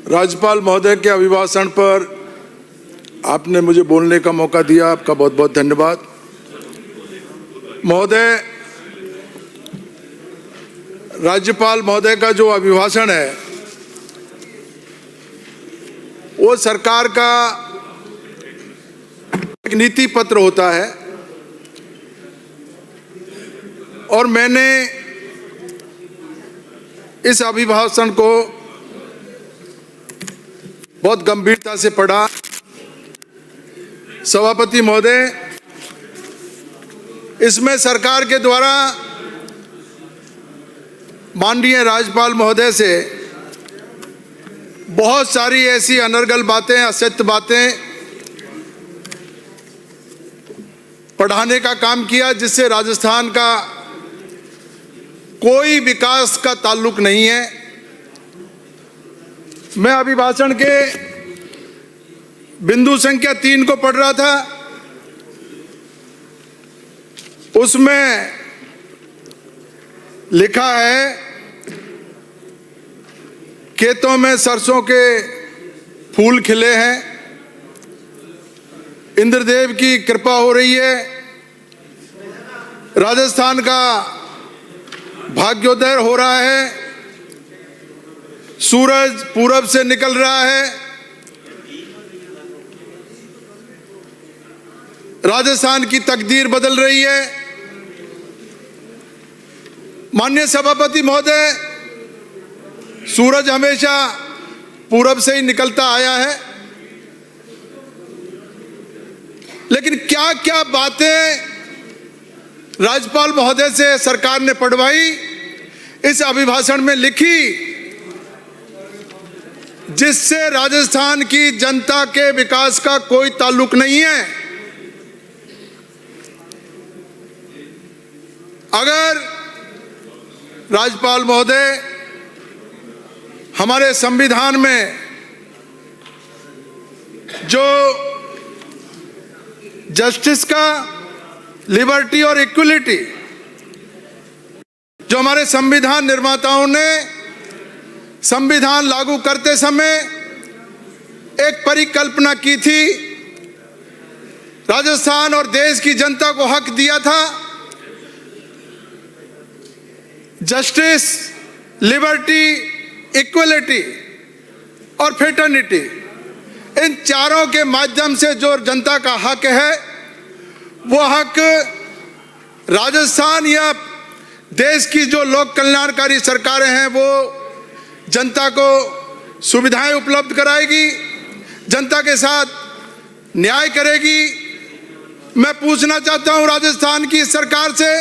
राज्यपाल महोदय के अभिभाषण पर आपने मुझे बोलने का मौका दिया, आपका बहुत बहुत धन्यवाद। महोदय, राज्यपाल महोदय का जो अभिभाषण है वो सरकार का एक नीति पत्र होता है और मैंने इस अभिभाषण को बहुत गंभीरता से पढ़ा। सभापति महोदय, इसमें सरकार के द्वारा माननीय राज्यपाल महोदय से बहुत सारी ऐसी अनर्गल बातें, असत्य बातें पढ़ाने का काम किया जिससे राजस्थान का कोई विकास का ताल्लुक नहीं है। मैं अभिभाषण के बिंदु संख्या 3 को पढ़ रहा था, उसमें लिखा है खेतों में सरसों के फूल खिले हैं, इंद्रदेव की कृपा हो रही है, राजस्थान का भाग्योदय हो रहा है, सूरज पूरब से निकल रहा है, राजस्थान की तकदीर बदल रही है। माननीय सभापति महोदय, सूरज हमेशा पूरब से ही निकलता आया है, लेकिन क्या क्या बातें राज्यपाल महोदय से सरकार ने पढ़वाई, इस अभिभाषण में लिखी, जिससे राजस्थान की जनता के विकास का कोई ताल्लुक नहीं है। अगर राज्यपाल महोदय हमारे संविधान में जो जस्टिस का, लिबर्टी और इक्वलिटी जो हमारे संविधान निर्माताओं ने संविधान लागू करते समय एक परिकल्पना की थी, राजस्थान और देश की जनता को हक दिया था, जस्टिस, लिबर्टी, इक्वलिटी और फ्रेटर्निटी, इन चारों के माध्यम से जो जनता का हक है वो हक राजस्थान या देश की जो लोक कल्याणकारी सरकारें हैं वो जनता को सुविधाएं उपलब्ध कराएगी, जनता के साथ न्याय करेगी। मैं पूछना चाहता हूं राजस्थान की सरकार से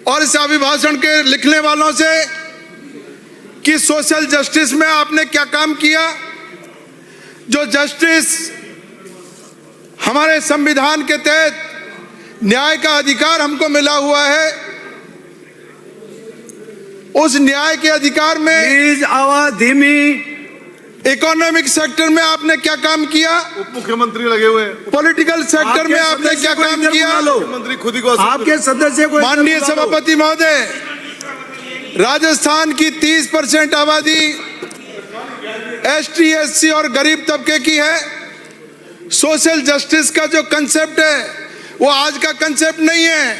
और इस अभिभाषण के लिखने वालों से कि सोशल जस्टिस में आपने क्या काम किया। जो जस्टिस हमारे संविधान के तहत न्याय का अधिकार हमको मिला हुआ है, उस न्याय के अधिकार में प्लीज आवाज धीमी। इकोनॉमिक सेक्टर में आपने क्या काम किया, उप मुख्यमंत्री लगे हुए, पॉलिटिकल सेक्टर में आपने क्या काम किया, मुख्यमंत्री खुद ही को आपके सदस्य को। माननीय सभापति महोदय, राजस्थान की 30% आबादी एसटी, एससी और गरीब तबके की है। सोशल जस्टिस का जो कंसेप्ट है वो आज का कंसेप्ट नहीं है।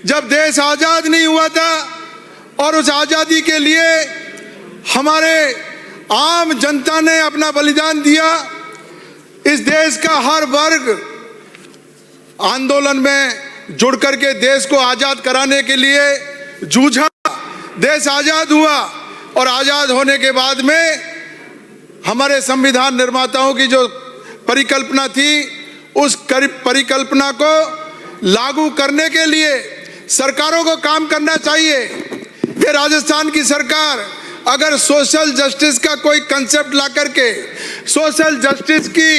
जब देश आजाद नहीं हुआ था और उस आजादी के लिए हमारे आम जनता ने अपना बलिदान दिया, इस देश का हर वर्ग आंदोलन में जुड़ करके देश को आजाद कराने के लिए जूझा, देश आजाद हुआ और आजाद होने के बाद में हमारे संविधान निर्माताओं की जो परिकल्पना थी, उस परिकल्पना को लागू करने के लिए सरकारों को काम करना चाहिए। ये राजस्थान की सरकार अगर सोशल जस्टिस का कोई कंसेप्ट ला करके सोशल जस्टिस की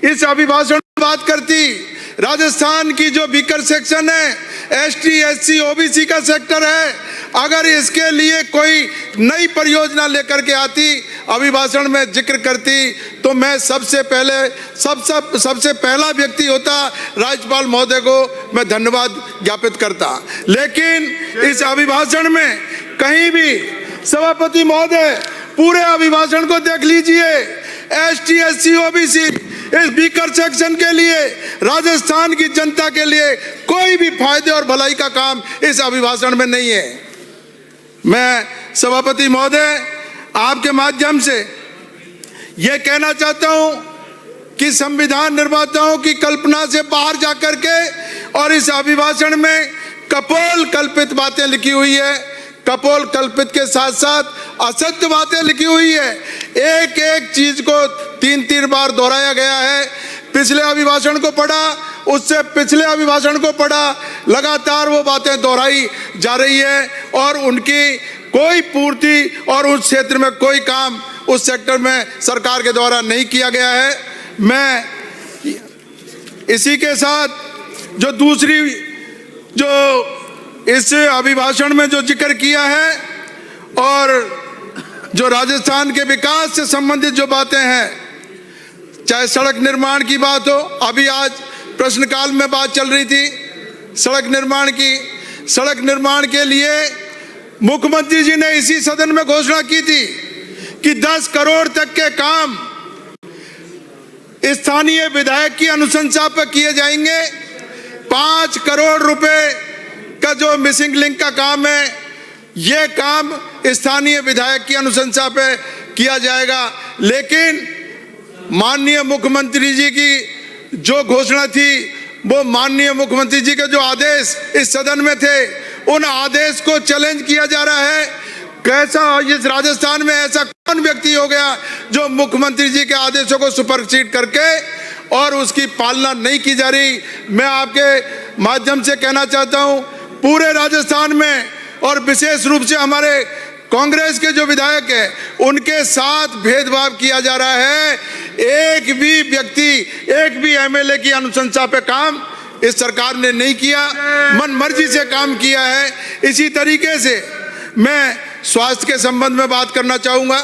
इस अभिभाषण में बात करती, राजस्थान की जो वीकर सेक्शन है, एसटी, एससी, ओबीसी का सेक्टर है, अगर इसके लिए कोई नई परियोजना लेकर के आती, अभिभाषण में जिक्र करती, तो मैं सबसे पहला व्यक्ति होता, राज्यपाल महोदय को मैं धन्यवाद ज्ञापित करता। लेकिन इस अभिभाषण में कहीं भी सभापति महोदय पूरे अभिभाषण को देख लीजिए। एसटी, एससी, ओबीसी, इस बीकर सेक्शन के लिए, राजस्थान की जनता के लिए कोई भी फायदे और भलाई का काम इस अभिभाषण में नहीं है। मैं सभापति महोदय आपके माध्यम से यह कहना चाहता हूं कि संविधान निर्माताओं की कल्पना से बाहर जाकर के और इस अभिभाषण में कपोल कल्पित बातें लिखी हुई है। कपोल कल्पित के साथ साथ असत्य बातें लिखी हुई है। एक एक चीज को 3-3 बार दोहराया गया है। पिछले अभिभाषण को पढ़ा, उससे पिछले अभिभाषण को पढ़ा, लगातार वो बातें दोहराई जा रही है और उनकी कोई पूर्ति और उस क्षेत्र में कोई काम उस सेक्टर में सरकार के द्वारा नहीं किया गया है। मैं इसी के साथ जो दूसरी जो इस अभिभाषण में जो जिक्र किया है और जो राजस्थान के विकास से संबंधित जो बातें हैं, चाहे सड़क निर्माण की बात हो, अभी आज प्रश्नकाल में बात चल रही थी सड़क निर्माण की। सड़क निर्माण के लिए मुख्यमंत्री जी ने इसी सदन में घोषणा की थी कि 10 करोड़ तक के काम स्थानीय विधायक की अनुशंसा पर किए जाएंगे। 5 करोड़ रुपए का जो मिसिंग लिंक का काम है, यह काम स्थानीय विधायक की अनुशंसा पे किया जाएगा। लेकिन माननीय मुख्यमंत्री जी की जो घोषणा थी, वो माननीय मुख्यमंत्री जी के जो आदेश इस सदन में थे, उन आदेश को चैलेंज किया जा रहा है। कैसा इस राजस्थान में ऐसा कौन व्यक्ति हो गया जो मुख्यमंत्री जी के आदेशों को सुपरसीड करके और उसकी पालना नहीं की जा रही। मैं आपके माध्यम से कहना चाहता हूं, पूरे राजस्थान में और विशेष रूप से हमारे कांग्रेस के जो विधायक हैं, उनके साथ भेदभाव किया जा रहा है। एक भी व्यक्ति, एक भी एमएलए की अनुशंसा पे काम इस सरकार ने नहीं किया, मन मर्जी से काम किया है। इसी तरीके से मैं स्वास्थ्य के संबंध में बात करना चाहूंगा।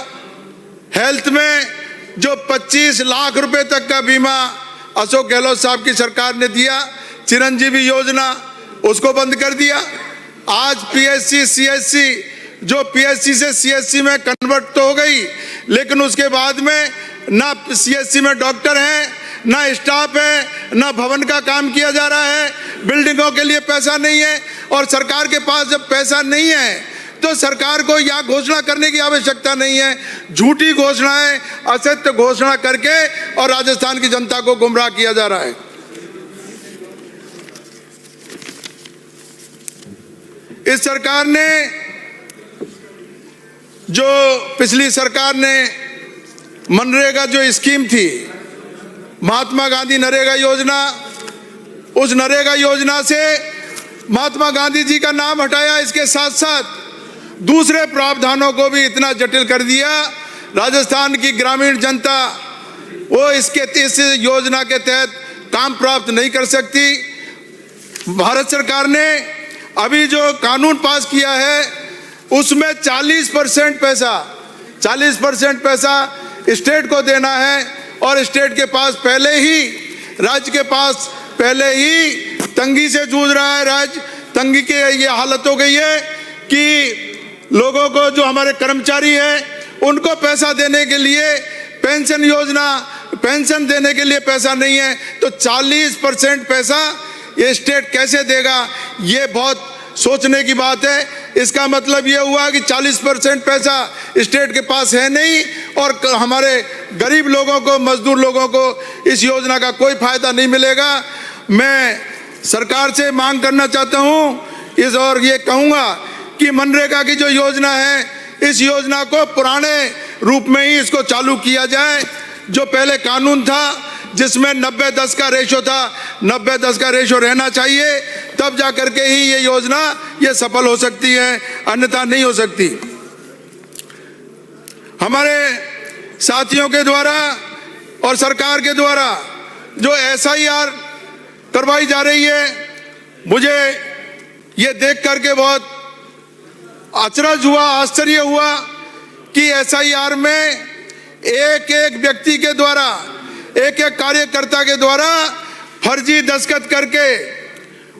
हेल्थ में जो 25 लाख रुपए तक का बीमा अशोक गहलोत साहब की सरकार ने दिया, चिरंजीवी योजना, उसको बंद कर दिया। आज पीएचसी, सीएचसी, जो पीएचसी से सीएचसी में कन्वर्ट तो हो गई, लेकिन उसके बाद में ना सीएचसी में डॉक्टर हैं, ना स्टाफ है, ना भवन का काम किया जा रहा है, बिल्डिंगों के लिए पैसा नहीं है। और सरकार के पास जब पैसा नहीं है तो सरकार को यह घोषणा करने की आवश्यकता नहीं है। झूठी घोषणाएं, असत्य घोषणा करके और राजस्थान की जनता को गुमराह किया जा रहा है। इस सरकार ने, जो पिछली सरकार ने मनरेगा जो स्कीम थी, महात्मा गांधी नरेगा योजना, उस नरेगा योजना से महात्मा गांधी जी का नाम हटाया। इसके साथ साथ दूसरे प्रावधानों को भी इतना जटिल कर दिया, राजस्थान की ग्रामीण जनता वो इस योजना के तहत काम प्राप्त नहीं कर सकती। भारत सरकार ने अभी जो कानून पास किया है, उसमें 40% पैसा स्टेट को देना है और स्टेट के पास पहले ही, राज्य के पास पहले ही तंगी से जूझ रहा है। राज्य तंगी के ये हालत हो गई है कि लोगों को, जो हमारे कर्मचारी हैं, उनको पैसा देने के लिए, पेंशन योजना, पेंशन देने के लिए पैसा नहीं है। तो 40% पैसा ये स्टेट कैसे देगा, ये बहुत सोचने की बात है। इसका मतलब ये हुआ कि 40% पैसा स्टेट के पास है नहीं और हमारे गरीब लोगों को, मजदूर लोगों को इस योजना का कोई फायदा नहीं मिलेगा। मैं सरकार से मांग करना चाहता हूं इस, और ये कहूंगा कि मनरेगा की जो योजना है, इस योजना को पुराने रूप में ही इसको चालू किया जाए। जो पहले कानून था जिसमें 90-10 का रेशो था, 90-10 का रेशो रहना चाहिए, तब जा करके ही ये योजना ये सफल हो सकती है, अन्यथा नहीं हो सकती। हमारे साथियों के द्वारा और सरकार के द्वारा जो एसआईआर करवाई जा रही है, मुझे ये देख करके बहुत अचरज हुआ, आश्चर्य हुआ कि एसआईआर में एक एक व्यक्ति के द्वारा, एक एक कार्यकर्ता के द्वारा फर्जी दस्तखत करके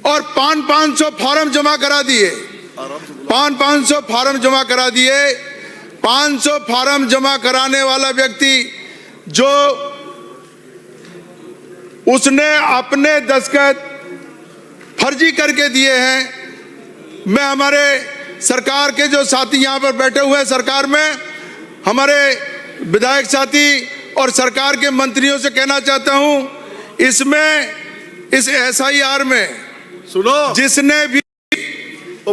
और 500 फॉर्म जमा करा दिए, 500 फॉर्म जमा करा दिए। 500 फॉर्म जमा कराने वाला व्यक्ति जो उसने अपने दस्तखत फर्जी करके दिए हैं, मैं हमारे सरकार के जो साथी यहाँ पर बैठे हुए हैं, सरकार में हमारे विधायक साथी और सरकार के मंत्रियों से कहना चाहता हूं, इसमें इस SIR में सुनो, जिसने भी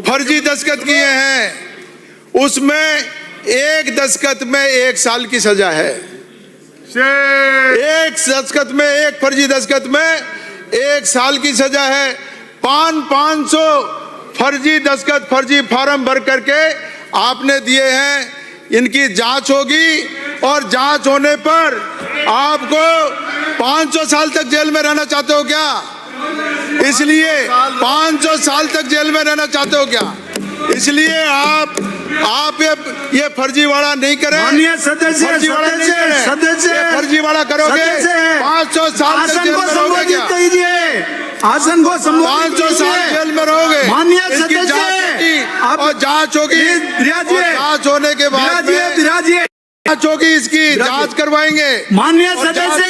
फर्जी दस्तखत किए हैं उसमें एक दस्तखत में 1 साल की सजा है। एक दस्तखत में, एक फर्जी दस्तखत में 1 साल की सजा है। 500 फर्जी दस्तखत, फर्जी फॉर्म भर करके आपने दिए हैं, इनकी जांच होगी और जांच होने पर आपको 500 साल तक जेल में रहना चाहते हो क्या? इसलिए 500 साल तक जेल में रहना चाहते हो क्या? इसलिए आप ये फर्जीवाड़ा नहीं करें। माननीय सदस्य, फर्जीवाड़ा करोगे 500 साल तक जेल में रहोगे क्या? आसन को 500 साल जेल में रहोगे। माननीय इसकी सदस्य, जांच और जांच होगी, जांच होने के बाद जांच होगी, इसकी जांच करवाएंगे। माननीय सदस्य,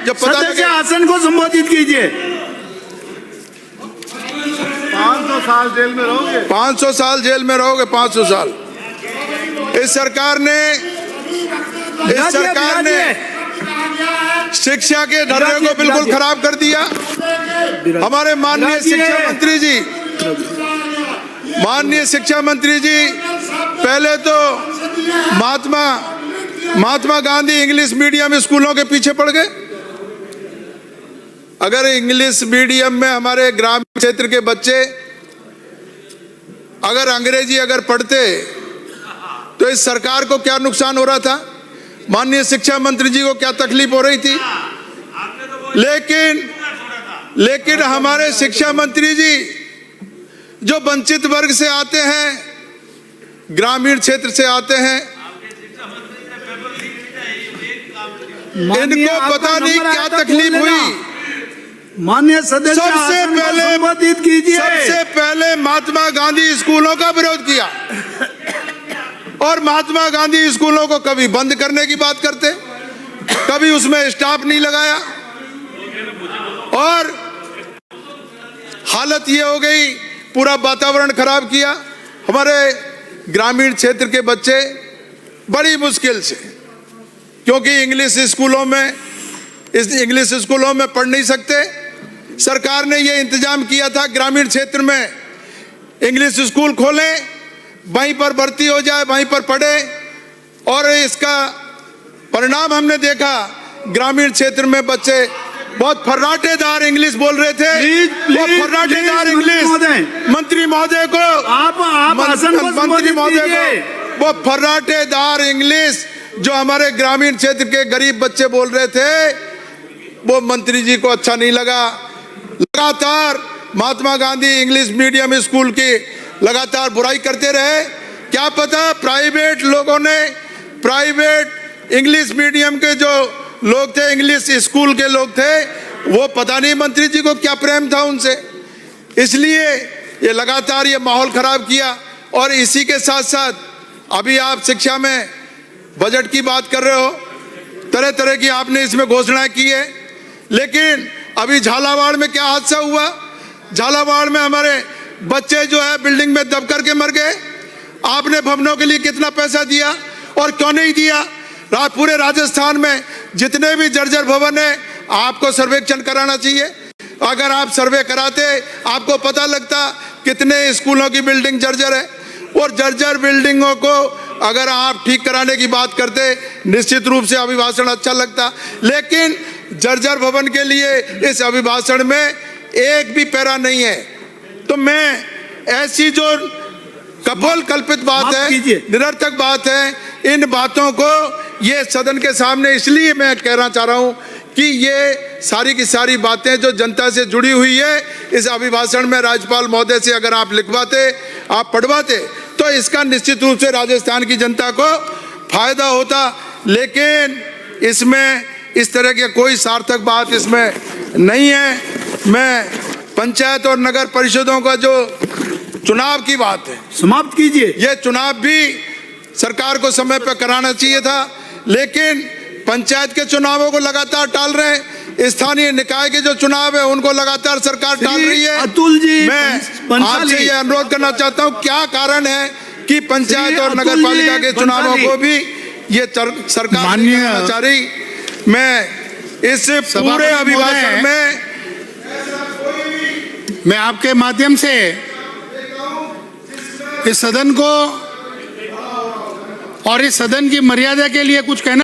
जब पता लगे आसन को संबोधित कीजिए। 500 साल जेल में रहोगे। 500 साल जेल में रहोगे, 500 साल। इस सरकार ने शिक्षा के ढर्रे को बिल्कुल खराब कर दिया। हमारे माननीय शिक्षा मंत्री जी पहले तो महात्मा गांधी इंग्लिश मीडियम स्कूलों के पीछे पड़ गए। अगर इंग्लिश मीडियम में हमारे ग्रामीण क्षेत्र के बच्चे अगर अंग्रेजी पढ़ते तो इस सरकार को क्या नुकसान हो रहा था, माननीय शिक्षा मंत्री जी को क्या तकलीफ हो रही थी। लेकिन हमारे शिक्षा मंत्री जी जो वंचित वर्ग से आते हैं, ग्रामीण क्षेत्र से आते हैं, इनको पता नहीं क्या तकलीफ हुई। माननीय सदस्य, सबसे पहले महात्मा गांधी स्कूलों का विरोध किया और महात्मा गांधी स्कूलों को कभी बंद करने की बात करते, कभी उसमें स्टाफ नहीं लगाया और हालत ये हो गई, पूरा वातावरण खराब किया। हमारे ग्रामीण क्षेत्र के बच्चे बड़ी मुश्किल से, क्योंकि इंग्लिश स्कूलों में पढ़ नहीं सकते, सरकार ने ये इंतजाम किया था ग्रामीण क्षेत्र में इंग्लिश स्कूल खोलें, वहीं पर भर्ती हो जाए, वहीं पर पढ़े। और इसका परिणाम हमने देखा, ग्रामीण क्षेत्र में बच्चे बहुत फर्राटेदार इंग्लिश बोल रहे थे। वो फर्राटेदार इंग्लिश मंत्री महोदय को वो फर्राटेदार इंग्लिश जो हमारे ग्रामीण क्षेत्र के गरीब बच्चे बोल रहे थे, वो मंत्री जी को अच्छा नहीं लगा। लगातार Mahatma Gandhi English medium school की लगातार बुराई करते रहे। क्या पता प्राइवेट लोगों ने, प्राइवेट इंग्लिश मीडियम के जो लोग थे, इंग्लिश स्कूल के लोग थे, वो पता नहीं मंत्री जी को क्या प्रेम था उनसे, इसलिए ये लगातार ये माहौल खराब किया। और इसी के साथ साथ अभी आप शिक्षा में बजट की बात कर रहे हो, तरह तरह की आपने इसमें घोषणाएं की है, लेकिन अभी झालावाड़ में क्या हादसा हुआ, झालावाड़ में हमारे बच्चे जो है बिल्डिंग में दब करके मर गए। आपने भवनों के लिए कितना पैसा दिया और क्यों नहीं दिया? पूरे राजस्थान में जितने भी जर्जर भवन है, आपको सर्वेक्षण कराना चाहिए। अगर आप सर्वे कराते, आपको पता लगता कितने स्कूलों की बिल्डिंग जर्जर है। और जर्जर बिल्डिंगों को अगर आप ठीक कराने की बात करते, निश्चित रूप से अभिभाषण अच्छा लगता, लेकिन जर्जर भवन के लिए इस अभिभाषण में एक भी पैरा नहीं है। तो मैं ऐसी जो कपोल कल्पित बात है, निरर्थक बात है, इन बातों को ये सदन के सामने इसलिए मैं कहना चाह रहा हूं कि ये सारी की सारी बातें जो जनता से जुड़ी हुई है, इस अभिभाषण में राज्यपाल महोदय से अगर आप लिखवाते, आप पढ़वाते, तो इसका निश्चित रूप से राजस्थान की जनता को फायदा होता। लेकिन इसमें इस तरह के कोई सार्थक बात इसमें नहीं है। मैं पंचायत और नगर परिषदों का जो चुनाव की बात है, समाप्त कीजिए। ये चुनाव भी सरकार को समय पर कराना चाहिए था, लेकिन पंचायत के चुनावों को लगातार टाल रहे हैं। स्थानीय निकाय के जो चुनाव है उनको लगातार सरकार टाल रही है। अतुल जी, मैं पंचाली। आपसे ये अनुरोध करना चाहता हूं, क्या कारण है कि पंचायत और अतुल नगर पालिका जी, के चुनावों पंचाली। को भी ये सरकार माननीय नहीं करना चाह रही। मैं इस पूरे अभिभाषण में मैं आपके माध्यम से इस सदन को और इस सदन की मर्यादा के लिए कुछ कहना